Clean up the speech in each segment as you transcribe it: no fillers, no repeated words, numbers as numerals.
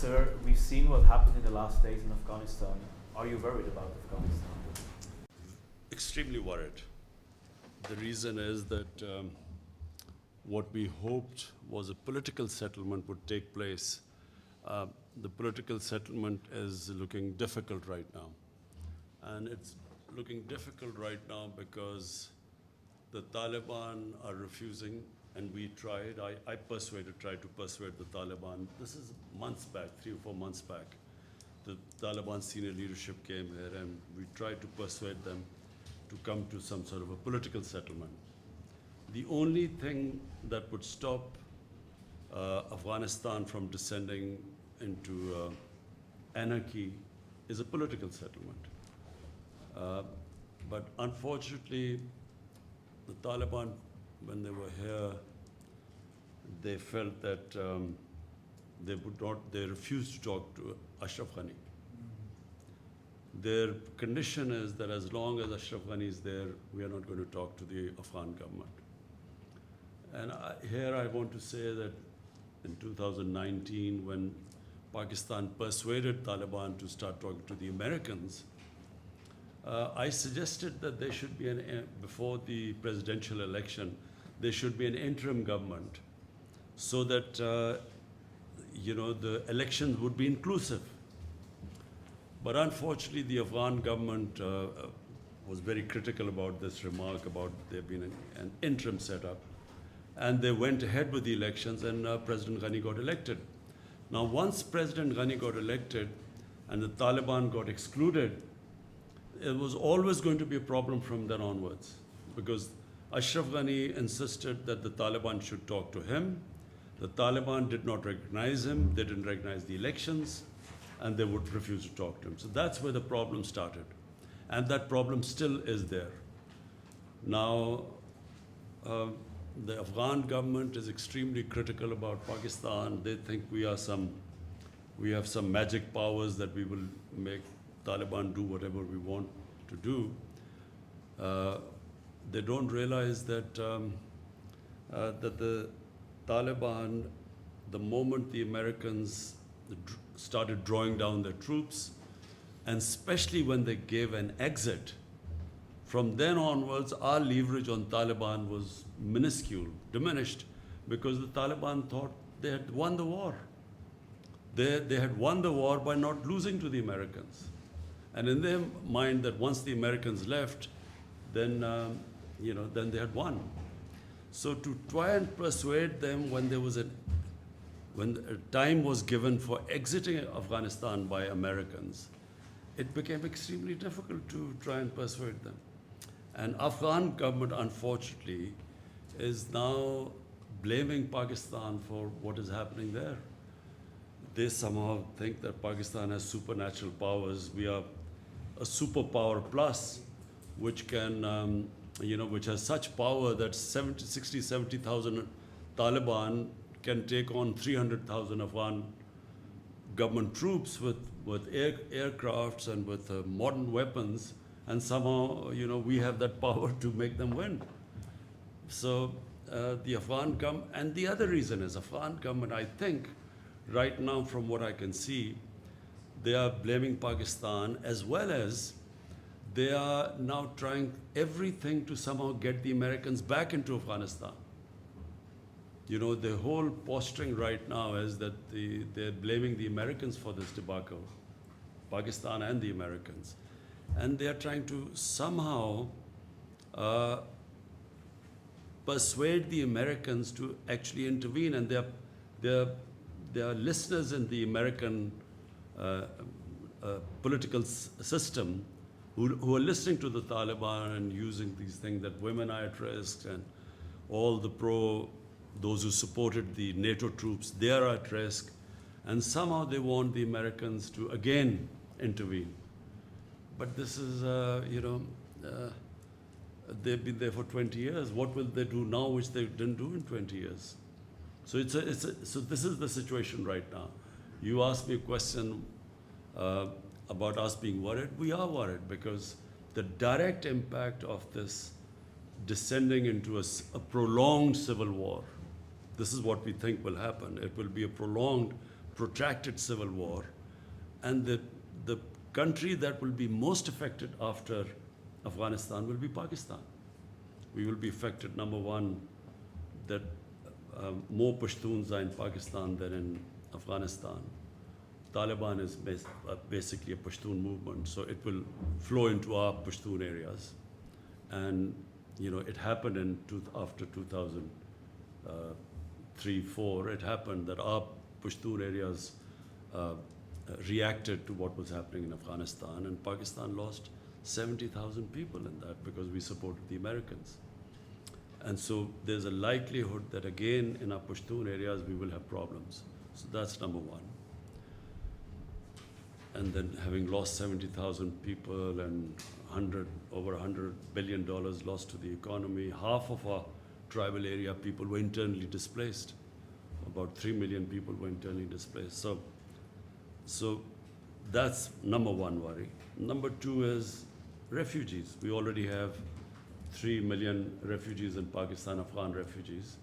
Sir, we've seen what happened in the last days in Afghanistan. Are you worried about Afghanistan? Extremely worried. The reason is that what we hoped was a political settlement would take place. The political settlement is looking difficult right now. And it's looking difficult right now because the Taliban are refusing, and we tried. I tried to persuade the Taliban. This is months back, 3 or 4 months back. The Taliban senior leadership came here and we tried to persuade them to come to some sort of a political settlement. The only thing that would stop Afghanistan from descending into anarchy is a political settlement. But unfortunately, the Taliban, when they were here, they felt that they refused to talk to Ashraf Ghani. Their condition is that as long as Ashraf Ghani is there, we are not going to talk to the Afghan government. And here I want to say that in 2019, when Pakistan persuaded Taliban to start talking to the Americans, I suggested that there should be, before the presidential election, there should be an interim government so that the elections would be inclusive. But unfortunately, the Afghan government was very critical about this remark about there being an interim setup. And they went ahead with the elections, and President Ghani got elected. Now, once President Ghani got elected and the Taliban got excluded, it was always going to be a problem from then onwards, because Ashraf Ghani insisted that the Taliban should talk to him. The Taliban did not recognize him, they didn't recognize the elections, and they would refuse to talk to him. So that's where the problem started. And that problem still is there. Now, the Afghan government is extremely critical about Pakistan. They think we have some magic powers that we will make Taliban do whatever we want to do. They don't realize that that the Taliban, the moment the Americans started drawing down their troops, and especially when they gave an exit, from then onwards, our leverage on Taliban was minuscule, diminished, because the Taliban thought they had won the war. They had won the war by not losing to the Americans. And in their mind, that once the Americans left, then then they had won. So to try and persuade them when a time was given for exiting Afghanistan by Americans, it became extremely difficult to try and persuade them. And Afghan government, unfortunately, is now blaming Pakistan for what is happening there. They somehow think that Pakistan has supernatural powers. We are a superpower plus, which can, which has such power that 70,000 Taliban can take on 300,000 Afghan government troops with aircrafts and with modern weapons, and somehow, we have that power to make them win. So the Afghan government, and the other reason is Afghan government, I think, right now from what I can see, they are blaming Pakistan, as well as they are now trying everything to somehow get the Americans back into Afghanistan. The whole posturing right now is that they're blaming the Americans for this debacle, Pakistan and the Americans. And they're trying to somehow persuade the Americans to actually intervene. And there are listeners in the American political system who are listening to the Taliban and using these things that women are at risk, and all those who supported the NATO troops, they are at risk. And somehow they want the Americans to again intervene. But this is, they've been there for 20 years. What will they do now which they didn't do in 20 years? So so this is the situation right now. You asked me a question about us being worried. We are worried because the direct impact of this descending into a prolonged civil war, this is what we think will happen. It will be a prolonged protracted civil war, and the country that will be most affected after Afghanistan will be Pakistan. We will be affected, number one, that more Pashtuns are in Pakistan than in Afghanistan. Taliban is basically a Pashtun movement, so it will flow into our Pashtun areas. And it happened after 2003-4. It happened that our Pashtun areas reacted to what was happening in Afghanistan, and Pakistan lost 70,000 people in that because we supported the Americans. And so there's a likelihood that again in our Pashtun areas we will have problems. So that's number one. And then having lost 70,000 people and over $100 billion lost to the economy, half of our tribal area people were internally displaced. About 3 million people were internally displaced. So that's number one worry. Number two is refugees. We already have 3 million refugees in Pakistan, Afghan refugees.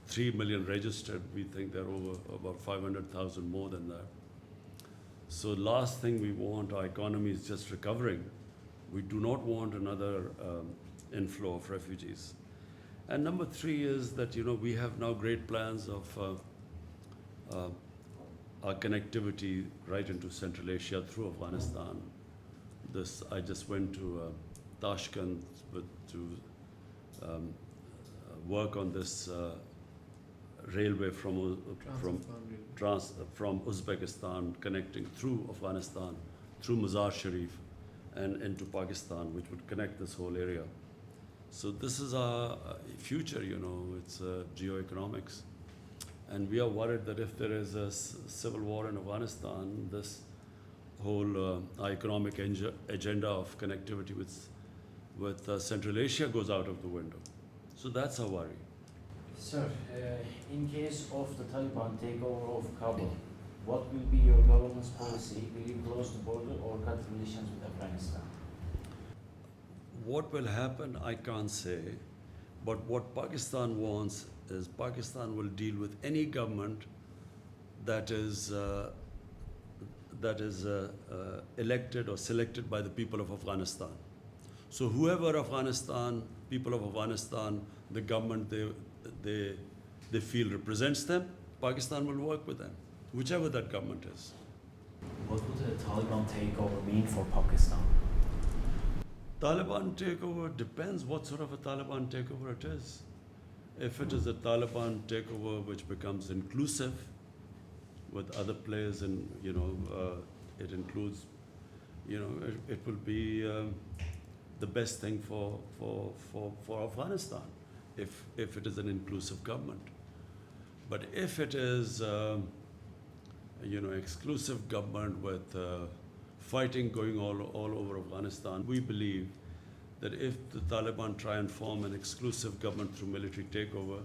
3 million registered. We think there are about 500,000 more than that. So last thing we want, our economy is just recovering. We do not want another inflow of refugees. And number three is that, we have now great plans of our connectivity right into Central Asia through Afghanistan. I just went to Tashkent to work on this railway from Uzbekistan connecting through Afghanistan, through Mazar Sharif and into Pakistan, which would connect this whole area. So this is our future, it's geoeconomics. And we are worried that if there is a civil war in Afghanistan, this whole economic agenda of connectivity with Central Asia goes out of the window. So that's our worry. Sir, in case of the Taliban takeover of Kabul, what will be your government's policy? Will you close the border or cut relations with Afghanistan? What will happen, I can't say. But what Pakistan wants is Pakistan will deal with any government that is elected or selected by the people of Afghanistan. So whoever people of Afghanistan, the government they feel represents them, Pakistan will work with them, whichever that government is. What would the Taliban takeover mean for Pakistan? Taliban takeover depends what sort of a Taliban takeover it is. If it is a Taliban takeover which becomes inclusive with other players, and it includes, it will be the best thing for Afghanistan if it is an inclusive government. But if it is exclusive government with fighting going all over Afghanistan, we believe that if the Taliban try and form an exclusive government through military takeover,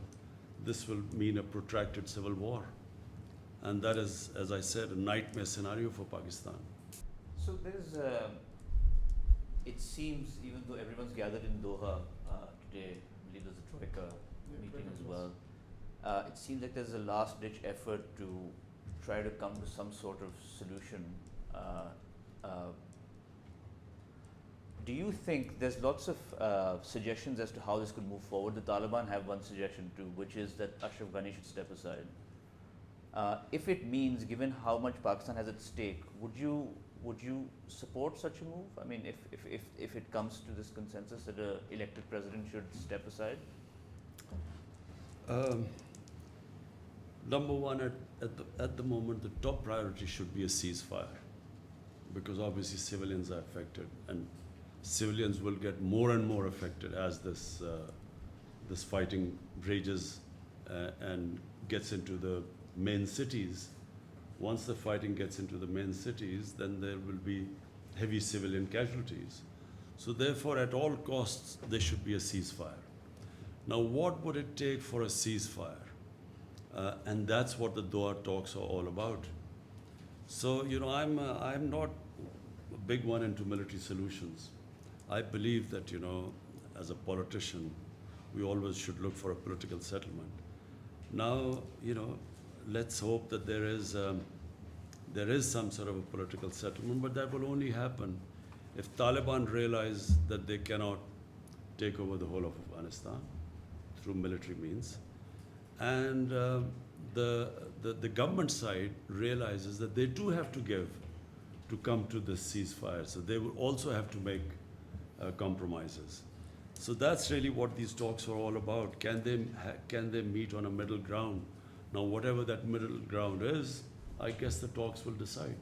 this will mean a protracted civil war. And that is, as I said, a nightmare scenario for Pakistan. So there's, it seems, even though everyone's gathered in Doha today, I believe there's a Troika meeting as well, it seems like there's a last-ditch effort to try to come to some sort of solution. Do you think there's lots of suggestions as to how this could move forward? The Taliban have one suggestion too, which is that Ashraf Ghani should step aside. If it means, given how much Pakistan has at stake, would you support such a move? I mean, if it comes to this consensus that an elected president should step aside? Number one, at the moment, the top priority should be a ceasefire, because obviously civilians are affected, and civilians will get more and more affected as this fighting rages and gets into the main cities. Once the fighting gets into the main cities, then there will be heavy civilian casualties. So therefore, at all costs, there should be a ceasefire. Now, what would it take for a ceasefire? And that's what the Doha talks are all about. So, I'm not a big one into military solutions. I believe that, as a politician, we always should look for a political settlement. Now, let's hope that there is there is some sort of a political settlement, but that will only happen if Taliban realize that they cannot take over the whole of Afghanistan through military means, and the government side realizes that they do have to give to come to this ceasefire. So they will also have to make compromises. So that's really what these talks are all about. Can they meet on a middle ground? Now, whatever that middle ground is, I guess the talks will decide.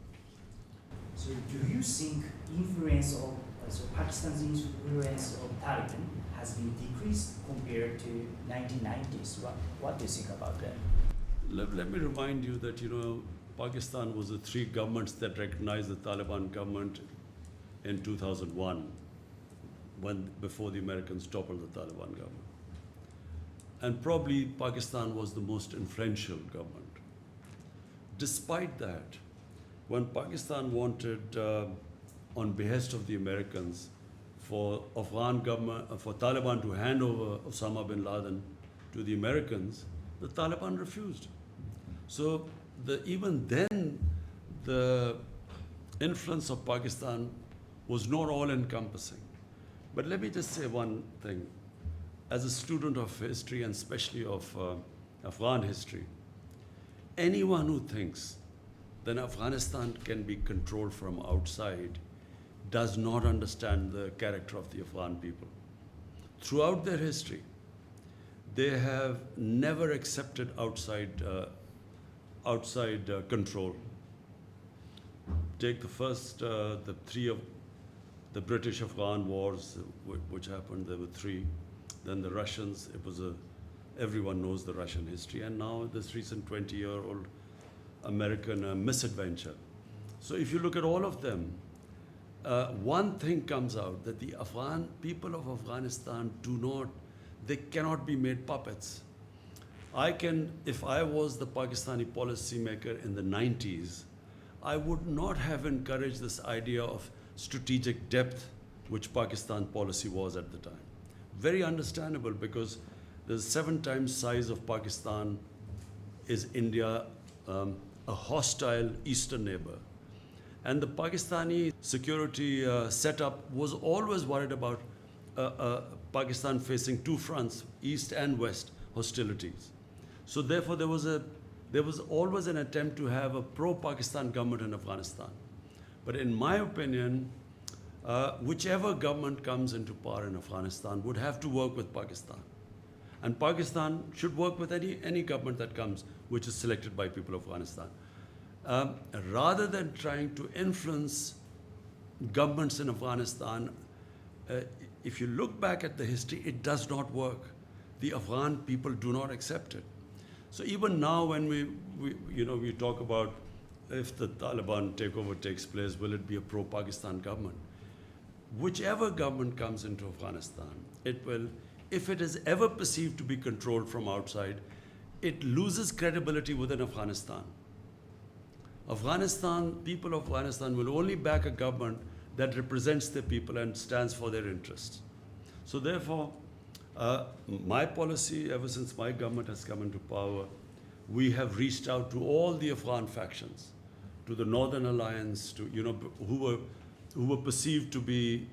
So do you think influence of Pakistan's influence of Taliban has been decreased compared to 1990s? What do you think about that? Let me remind you that, Pakistan was the three governments that recognized the Taliban government in 2001, before the Americans toppled the Taliban government. And probably Pakistan was the most influential government. Despite that, when Pakistan wanted, on behest of the Americans, for Taliban to hand over Osama bin Laden to the Americans, the Taliban refused. So even then, the influence of Pakistan was not all-encompassing. But let me just say one thing. As a student of history, and especially of Afghan history, anyone who thinks that Afghanistan can be controlled from outside does not understand the character of the Afghan people. Throughout their history, they have never accepted outside control. Take the three of the British-Afghan wars, which happened. There were three. Then the Russians. Everyone knows the Russian history, and now this recent 20-year-old American misadventure. So if you look at all of them, one thing comes out, that the Afghan people of Afghanistan they cannot be made puppets. If I was the Pakistani policymaker in the 90s, I would not have encouraged this idea of strategic depth, which Pakistan policy was at the time. Very understandable, because the 7 times size of Pakistan is India, a hostile eastern neighbor. And the Pakistani security setup was always worried about Pakistan facing two fronts, east and west hostilities. So therefore there was always an attempt to have a pro-Pakistan government in Afghanistan. But in my opinion, whichever government comes into power in Afghanistan would have to work with Pakistan. And Pakistan should work with any government that comes, which is selected by people of Afghanistan. Rather than trying to influence governments in Afghanistan, if you look back at the history, it does not work. The Afghan people do not accept it. So even now, when we talk about if the Taliban takeover takes place, will it be a pro-Pakistan government? Whichever government comes into Afghanistan, it will, if it is ever perceived to be controlled from outside, it loses credibility within Afghanistan. People of Afghanistan will only back a government that represents their people and stands for their interests. So therefore, my policy, ever since my government has come into power, we have reached out to all the Afghan factions, to the Northern Alliance, to who were perceived to be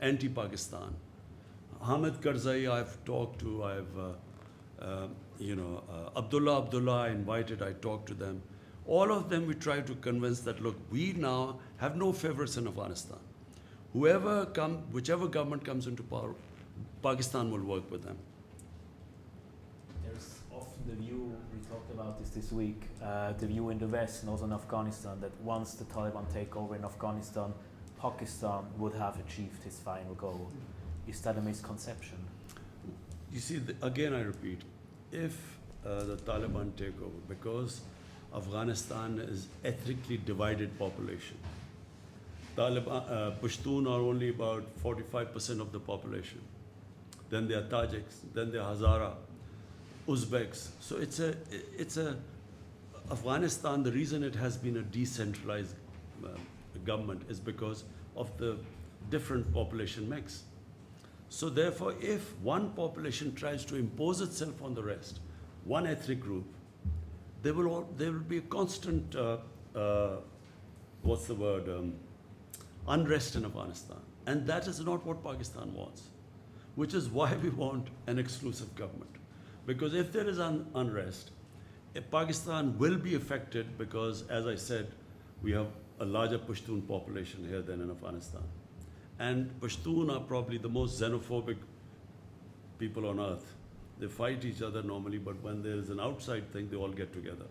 anti-Pakistan. Hamid Karzai I've talked to, Abdullah I invited, I talked to them. All of them we try to convince that, look, we now have no favorites in Afghanistan. Whichever government comes into power, Pakistan will work with them. There's often the view, we talked about this week, the view in the West and also in Afghanistan, that once the Taliban take over in Afghanistan, Pakistan would have achieved its final goal. Is that a misconception? You see, again I repeat, if the Taliban take over, because Afghanistan is ethnically divided population. Pashtun are only about 45% of the population. Then there are Tajiks, then there are Hazara, Uzbeks. So it's a Afghanistan, the reason it has been a decentralized government is because of the different population mix. So therefore, if one population tries to impose itself on the rest, one ethnic group, there will be a constant what's the word, unrest in Afghanistan. And that is not what Pakistan wants, which is why we want an exclusive government. Because if there is unrest, Pakistan will be affected because, as I said, we have a larger Pashtun population here than in Afghanistan. And Pashtun are probably the most xenophobic people on earth. They fight each other normally, but when there is an outside thing, they all get together.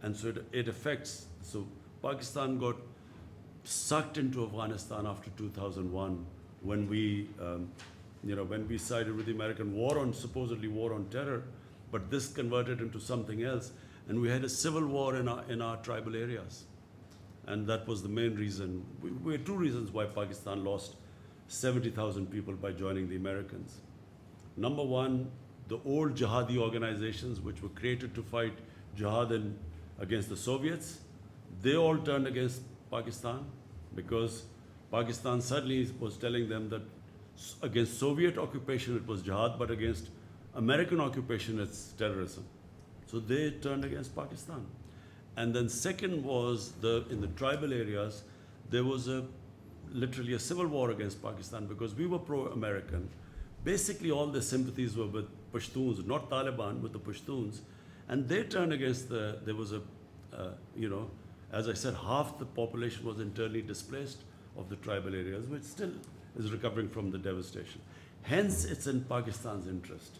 And so it affects. So Pakistan got sucked into Afghanistan after 2001 when we, when we sided with the American war on, supposedly war on terror, but this converted into something else. And we had a civil war in our tribal areas. And that was the main reason. We had two reasons why Pakistan lost 70,000 people by joining the Americans. Number one, the old jihadi organizations which were created to fight jihad against the Soviets, they all turned against Pakistan because Pakistan suddenly was telling them that against Soviet occupation it was jihad, but against American occupation it's terrorism. So they turned against Pakistan. And then second was in the tribal areas, there was literally a civil war against Pakistan because we were pro-American. Basically all the sympathies were with Pashtuns, not Taliban, with the Pashtuns. And they turned against there was as I said, half the population was internally displaced of the tribal areas, which still is recovering from the devastation. Hence, it's in Pakistan's interest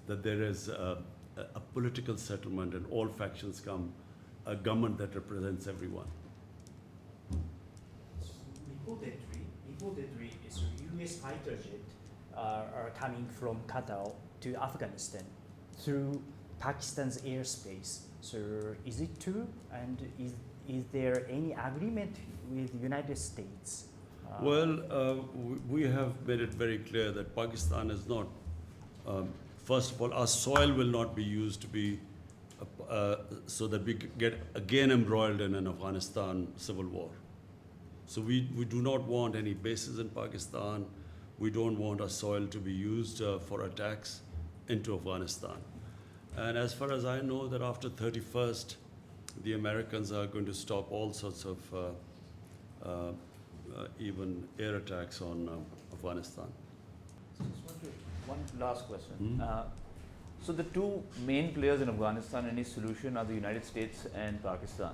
that there is a political settlement and all factions come, a government that represents everyone. Reportedly, so U.S. fighter jet are coming from Qatar to Afghanistan through Pakistan's airspace. So is it true? And is there any agreement with the United States? We have made it very clear that Pakistan is not, first of all, our soil will not be used to be, so that we get again embroiled in an Afghanistan civil war. So we do not want any bases in Pakistan. We don't want our soil to be used for attacks into Afghanistan. And as far as I know, that after 31st, the Americans are going to stop all sorts of even air attacks on Afghanistan. One last question. So the two main players in Afghanistan and its solution are the United States and Pakistan.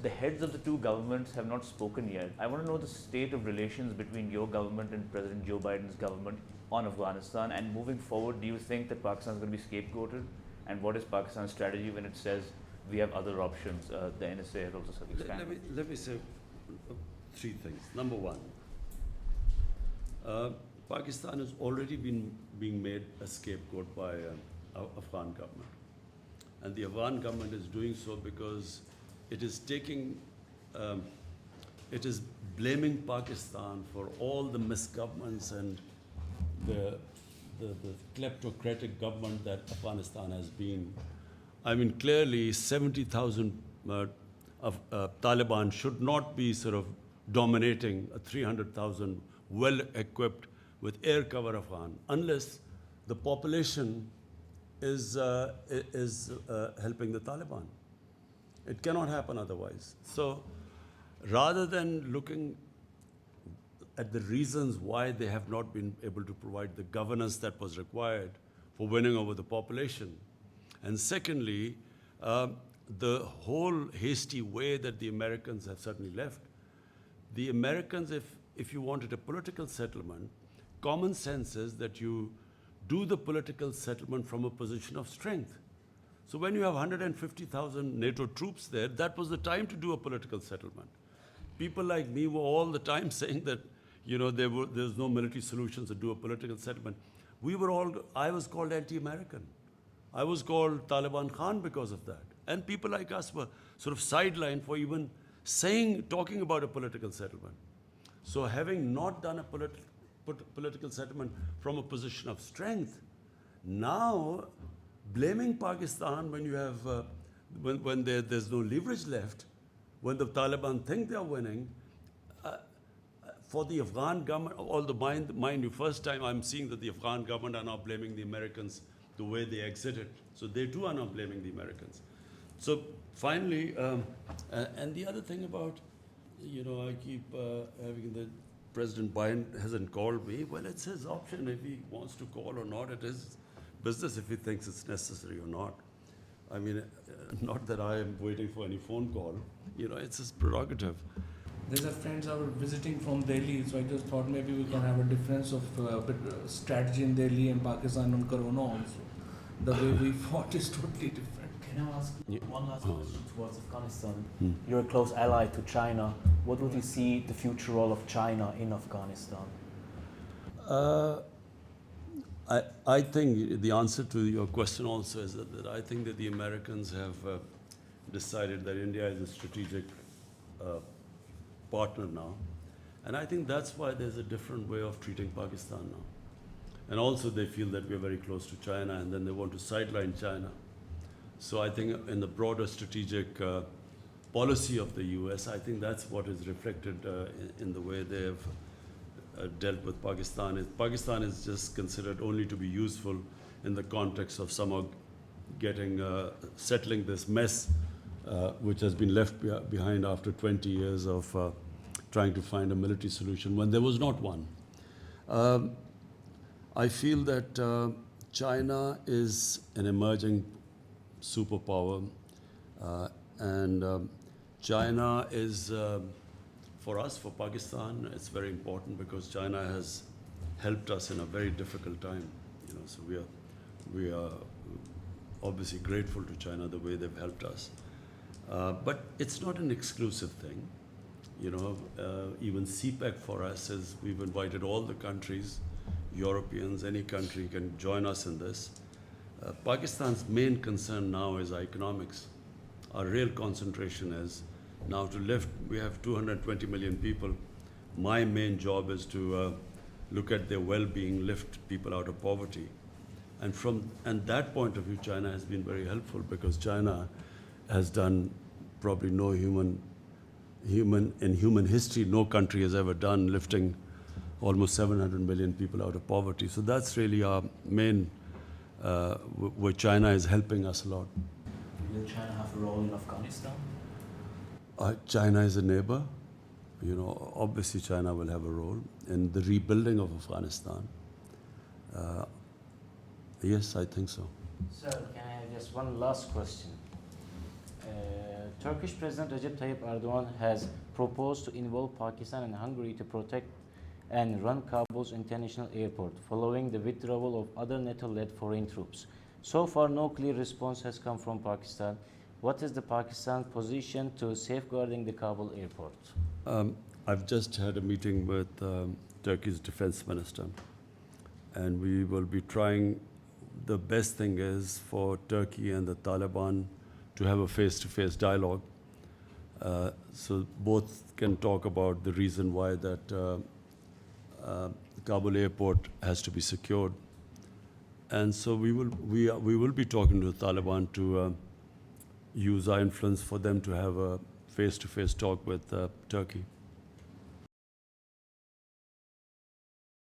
The heads of the two governments have not spoken yet. I want to know the state of relations between your government and President Joe Biden's government on Afghanistan, and moving forward, do you think that Pakistan is going to be scapegoated? And what is Pakistan's strategy when it says we have other options? The NSA has also said expanded. Let me say three things. Number one, Pakistan has already been being made a scapegoat by Afghan government. And the Afghan government is doing so because it is it is blaming Pakistan for all the misgovernments and the kleptocratic government that Afghanistan has been. I mean, clearly 70,000 of Taliban should not be sort of dominating a 300,000 well-equipped with air cover Afghan unless the population is helping the Taliban. It cannot happen otherwise. So rather than looking at the reasons why they have not been able to provide the governance that was required for winning over the population, and secondly, the whole hasty way that the Americans have certainly left. The Americans, if you wanted a political settlement, common sense is that you do the political settlement from a position of strength. So when you have 150,000 NATO troops there, that was the time to do a political settlement. People like me were all the time saying that, there's no military solutions to do a political settlement. I was called anti-American. I was called Taliban Khan because of that. And people like us were sort of sidelined for even talking about a political settlement. So having not done a political settlement from a position of strength, now blaming Pakistan when you have, when there's no leverage left, when the Taliban think they're winning, for the Afghan government, mind you, first time I'm seeing that the Afghan government are now blaming the Americans the way they exited. So they too are now blaming the Americans. So finally, and the other thing about, I keep having the President Biden hasn't called me. Well, it's his option if he wants to call or not. It is business if he thinks it's necessary or not. I mean, not that I am waiting for any phone call. It's his prerogative. There's a friends are visiting from Delhi, so I just thought maybe we can have a difference of strategy in Delhi and Pakistan on Corona also. The way we fought is totally different. Can I ask one last question towards Afghanistan? Hmm. You're a close ally to China. What would you see the future role of China in Afghanistan? I think the answer to your question also is that I think that the Americans have decided that India is a strategic partner now. And I think that's why there's a different way of treating Pakistan now. And also they feel that we're very close to China and then they want to sideline China. So I think in the broader strategic policy of the US, I think that's what is reflected in the way they have dealt with Pakistan. Pakistan is just considered only to be useful in the context of somehow settling this mess which has been left behind after 20 years of trying to find a military solution when there was not one. I feel that China is an emerging superpower and China is, for us, for Pakistan, it's very important because China has helped us in a very difficult time. So we are obviously grateful to China the way they've helped us. But it's not an exclusive thing. Even CPEC for us is we've invited all the countries, Europeans, any country can join us in this. Pakistan's main concern now is economics. Our real concentration is now to lift, we have 220 million people. My main job is to look at their well-being, lift people out of poverty. And from that point of view, China has been very helpful because China has done probably no in human history, no country has ever done lifting almost 700 million people out of poverty. So that's really our main, where China is helping us a lot. Will China have a role in Afghanistan? China is a neighbor. Obviously China will have a role in the rebuilding of Afghanistan. Yes, I think so. Sir, can I have just one last question? Turkish President Recep Tayyip Erdogan has proposed to involve Pakistan and Hungary to protect and run Kabul's international airport following the withdrawal of other NATO-led foreign troops. So far, no clear response has come from Pakistan. What is the Pakistan's position to safeguarding the Kabul airport? I've just had a meeting with Turkey's defense minister, and we will be trying. The best thing is for Turkey and the Taliban to have a face-to-face dialogue, so both can talk about the reason why that the Kabul airport has to be secured. And so we will be talking to the Taliban to use our influence for them to have a face-to-face talk with Turkey.